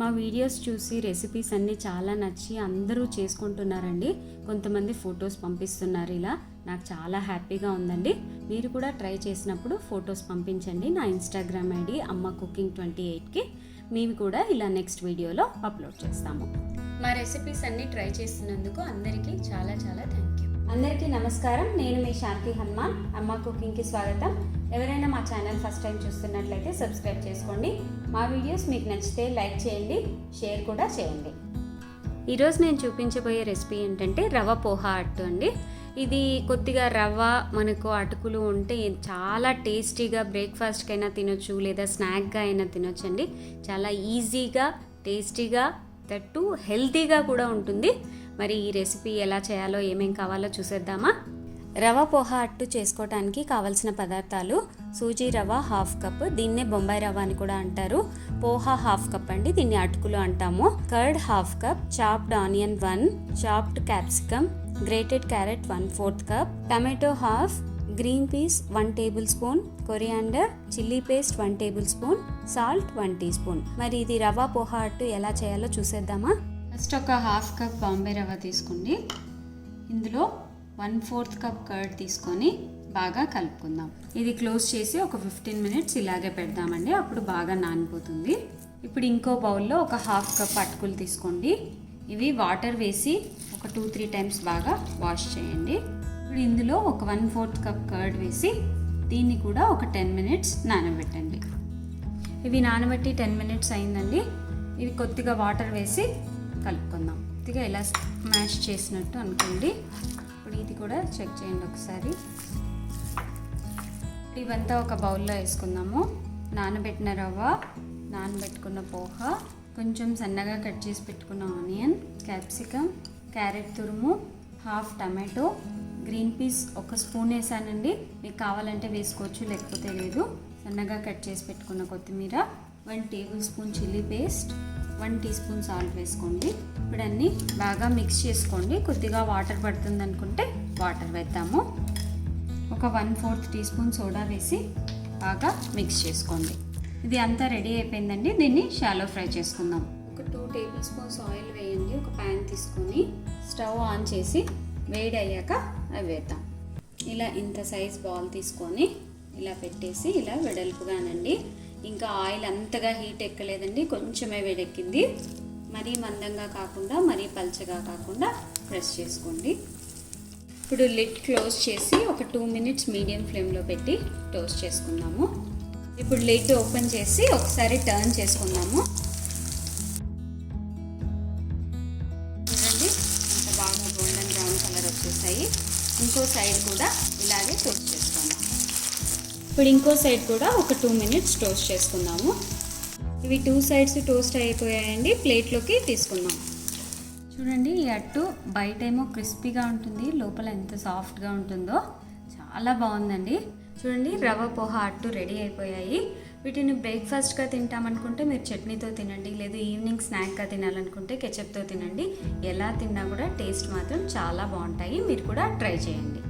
మా వీడియోస్ చూసి రెసిపీస్ అన్నీ చాలా నచ్చి అందరూ చేసుకుంటున్నారండి. కొంతమంది ఫొటోస్ పంపిస్తున్నారు. ఇలా నాకు చాలా హ్యాపీగా ఉందండి. మీరు కూడా ట్రై చేసినప్పుడు ఫొటోస్ పంపించండి. నా ఇన్స్టాగ్రామ్ ఐడి అమ్మ కుకింగ్ 28కి మేము కూడా ఇలా నెక్స్ట్ వీడియోలో అప్లోడ్ చేస్తాము. మా రెసిపీస్ అన్నీ ట్రై చేస్తున్నందుకు అందరికీ చాలా చాలా థ్యాంక్ యూ. అందరికీ నమస్కారం. నేను మీ శాంతి హనుమాన్. అమ్మ కుకింగ్కి స్వాగతం. ఎవరైనా మా ఛానల్ ఫస్ట్ టైం చూస్తున్నట్లయితే సబ్స్క్రైబ్ చేసుకోండి. మా వీడియోస్ మీకు నచ్చితే లైక్ చేయండి, షేర్ కూడా చేయండి. ఈరోజు నేను చూపించబోయే రెసిపీ ఏంటంటే రవ పోహా అట్టు అండి. ఇది కొద్దిగా రవ్వ మనకు అటుకులు ఉంటే చాలా టేస్టీగా బ్రేక్ఫాస్ట్కైనా తినొచ్చు, లేదా స్నాక్గా అయినా తినొచ్చండి. చాలా ఈజీగా, టేస్టీగా, దట్టు హెల్తీగా కూడా ఉంటుంది. మరి ఈ రెసిపీ ఎలా చేయాలో, ఏమేం కావాలో చూసేద్దామా? రవ పోహా అట్టు చేసుకోవడానికి కావలసిన పదార్థాలు: సూజీ రవ 1/2 కప్, దీన్నే బొంబాయి రవ అని కూడా అంటారు. పోహా 1/2 కప్ అండి, దీన్ని అటుకులు అంటాము. Curd 1/2 cup, chopped onion 1, chopped capsicum, grated carrot 1/4 cup, tomato 1/2, green peas 1 tablespoon, coriander, chilli paste 1 tablespoon, salt 1 teaspoon. మరి ఇది రవ పోహా అట్టు ఎలా చేయాలో చూసేద్దామా? ఫస్ట్ ఒక 1/2 కప్ బాంబే రవ తీసుకోండి. ఇందులో 1/4 కప్ కర్డ్ తీసుకొని బాగా కలుపుకుందాం. ఇది క్లోజ్ చేసి ఒక 15 మినిట్స్ ఇలాగే పెడదామండి, అప్పుడు బాగా నానిపోతుంది. ఇప్పుడు ఇంకో బౌల్లో ఒక 1/2 కప్ అటుకులు తీసుకోండి. ఇవి వాటర్ వేసి ఒక 2-3 టైమ్స్ బాగా వాష్ చేయండి. ఇప్పుడు ఇందులో ఒక 1/4 కప్ కర్డ్ వేసి దీన్ని కూడా ఒక 10 మినిట్స్ నానబెట్టండి. ఇవి నానబెట్టి 10 మినిట్స్ అయిందండి. ఇవి కొద్దిగా వాటర్ వేసి కలుపుకుందాం. కొద్దిగా ఇలా మ్యాష్ చేసినట్టు అనుకోండి. ఇప్పుడు ఇది కూడా చెక్ చేయండి ఒకసారి. ఇవంతా ఒక బౌల్లో వేసుకుందాము. నానబెట్టిన రవ్వ, నానబెట్టుకున్న పోహా, కొంచెం సన్నగా కట్ చేసి పెట్టుకున్న ఆనియన్, క్యాప్సికమ్, క్యారెట్ తురుము, 1/2 టమాటో, గ్రీన్ పీస్ 1 స్పూన్ వేసానండి. మీకు కావాలంటే వేసుకోవచ్చు, లేకపోతే లేదు. సన్నగా కట్ చేసి పెట్టుకున్న కొత్తిమీర, 1 tablespoon chilli paste, 1 teaspoon salt వేసుకోండి. ఇప్పుడు అన్నీ బాగా మిక్స్ చేసుకోండి. కొద్దిగా వాటర్ పడుతుంది అనుకుంటే వాటర్ వేద్దాము. ఒక 1/4 టీ స్పూన్ సోడా వేసి బాగా మిక్స్ చేసుకోండి. ఇది అంతా రెడీ అయిపోయిందండి. దీన్ని షాలో ఫ్రై చేసుకుందాం. ఒక 2 టేబుల్ స్పూన్స్ ఆయిల్ వేయండి. ఒక ప్యాన్ తీసుకొని స్టవ్ ఆన్ చేసి వేడి అయ్యాక అవి వేద్దాం. ఇలా ఇంత సైజ్ బాల్ తీసుకొని ఇలా పెట్టేసి ఇలా వెడల్పుగానండి. ఇంకా ఆయిల్ అంతగా హీట్ ఎక్కలేదండి, కొంచెమే వేడెక్కింది. మరీ మందంగా కాకుండా మరీ పల్చగా కాకుండా ప్రెస్ చేసుకోండి. ఇప్పుడు లిడ్ క్లోజ్ చేసి ఒక 2 మినిట్స్ మీడియం ఫ్లేమ్లో పెట్టి టోస్ట్ చేసుకుందాము. ఇప్పుడు లిడ్ ఓపెన్ చేసి ఒకసారి టర్న్ చేసుకుందాము. చూడండి, అంత బాగా గోల్డెన్ బ్రౌన్ కలర్ వచ్చేసాయి. ఇంకో సైడ్ కూడా ఇలాగే టోస్ట్ చేసుకుందాం. ఇప్పుడు ఇంకో సైడ్ కూడా ఒక 2 మినిట్స్ టోస్ట్ చేసుకుందాము. ఇవి 2 సైడ్స్ టోస్ట్ అయిపోయాయండి. ప్లేట్లోకి తీసుకుందాం. చూడండి, ఈ అట్టు బయట ఏమో క్రిస్పీగా ఉంటుంది, లోపల ఎంత సాఫ్ట్గా ఉంటుందో. చాలా బాగుందండి. చూడండి, రవ పోహా అట్టు రెడీ అయిపోయాయి. వీటిని బ్రేక్ఫాస్ట్గా తింటామనుకుంటే మీరు చట్నీతో తినండి, లేదు ఈవినింగ్ స్నాక్గా తినాలనుకుంటే కెచప్తో తినండి. ఎలా తిన్నా కూడా టేస్ట్ మాత్రం చాలా బాగుంటాయి. మీరు కూడా ట్రై చేయండి.